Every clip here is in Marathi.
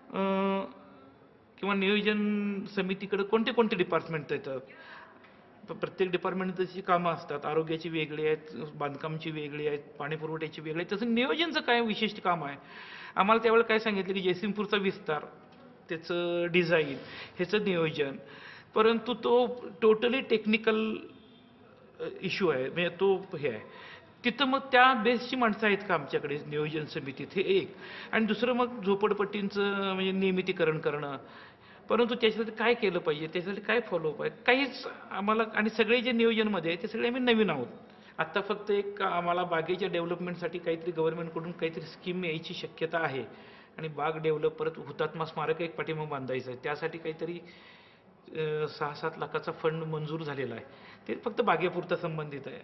अ, किंवा नियोजन समितीकडे कोणते कोणते डिपार्टमेंट येतात. प्रत्येक डिपार्टमेंट तशी कामं असतात. आरोग्याची वेगळी आहेत, बांधकामची वेगळी आहेत, पाणीपुरवठ्याची वेगळी आहेत. तसं नियोजनचं काय विशिष्ट काम आहे. आम्हाला त्यावेळेला काय सांगितलं की जयसिंगपूरचा विस्तार, त्याचं डिझाईन, ह्याचं नियोजन, परंतु तो टोटली टेक्निकल इश्यू आहे. म्हणजे तो हे आहे. तिथं मग त्या बेसची माणसं आहेत का आमच्याकडे नियोजन समितीत, हे एक. आणि दुसरं मग झोपडपट्टींचं म्हणजे नियमितीकरण करणं. परंतु त्याच्यासाठी काय केलं पाहिजे, त्याच्यासाठी काय फॉलोअप आहे, काहीच आम्हाला. आणि सगळे जे नियोजनमध्ये आहे ते सगळे आम्ही नवीन आहोत. आत्ता फक्त एक आम्हाला बागेच्या डेव्हलपमेंटसाठी काहीतरी गव्हर्नमेंटकडून काहीतरी स्कीम यायची शक्यता आहे. आणि बाग डेव्हलप परत हुतात्मा स्मारक एक पाठीमागं बांधायचं आहे. त्यासाठी काहीतरी 6-7 लाखाचा फंड मंजूर झालेला आहे. ते फक्त बागेपुरतं संबंधित आहे.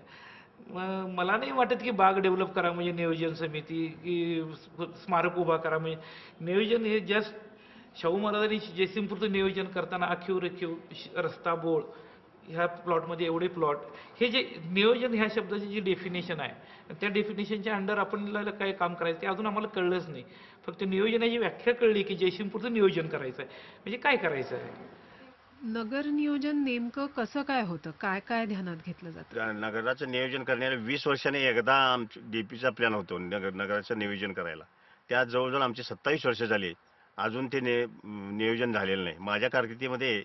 मला नाही वाटत की बाग डेव्हलप करा म्हणजे नियोजन समिती, की स्मारक उभा करा म्हणजे नियोजन. हे जस्ट शाहू महाराजांनी जयसिंगपूरचं नियोजन करताना आखीव रेखीव रस्ता बोळ, ह्या प्लॉटमध्ये एवढे प्लॉट, हे जे नियोजन ह्या शब्दाची जी डेफिनेशन आहे, त्या डेफिनेशनच्या अंडर आपल्याला काय काम करायचं ते अजून आम्हाला कळलंच नाही. फक्त नियोजनाची व्याख्या कळली की जयसिंगपूरचं नियोजन करायचं आहे. म्हणजे काय करायचं आहे. नगर नियोजन नेमकं कसं काय होतं? काय काय ध्यानात घेतलं जातं? नगराचं नियोजन करण्याला 20 वर्षांनी एकदा डीपीचा प्लॅन होतो नगराचं नियोजन करायला. त्यात जवळजवळ आमची 27 वर्ष झाली. अजून ते नियोजन झालेलं नाही. माझ्या कारकिर्दीमध्ये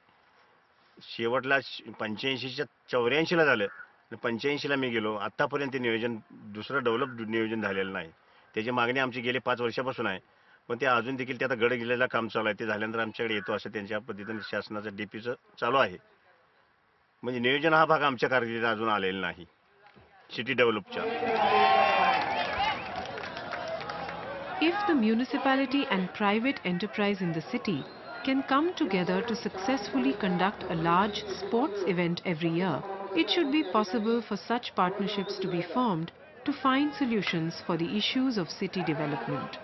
शेवटला 85च्या 84ला झालं. 85ला मी गेलो. आत्तापर्यंत ते नियोजन दुसरं डेव्हलप नियोजन झालेलं नाही. त्याची मागणी आमची गेली 5 वर्षापासून आहे. पण ते अजून देखील ते आता गड गेलेलं काम चालू आहे. ते झाल्यानंतर आमच्याकडे येतो असं त्यांच्या पद्धतीने शासनाचं डीपीचं चालू आहे. म्हणजे नियोजन हा भाग आमच्या कारकिर्दीत अजून आलेला नाही city डेव्हलपच्या. If the municipality and private enterprise in the city can come together to successfully conduct a large sports event every year, it should be possible for such partnerships to be formed to find solutions for the issues of city development.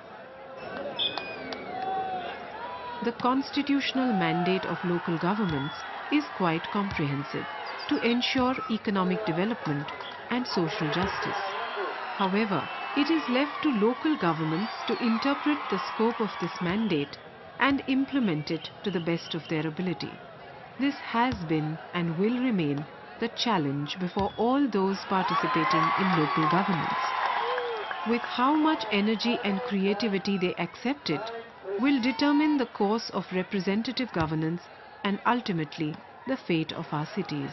The constitutional mandate of local governments is quite comprehensive to ensure economic development and social justice. However, it is left to local governments to interpret the scope of this mandate and implement it to the best of their ability. This has been and will remain the challenge before all those participating in local governance. With how much energy and creativity they accept it will determine the course of representative governance and ultimately the fate of our cities.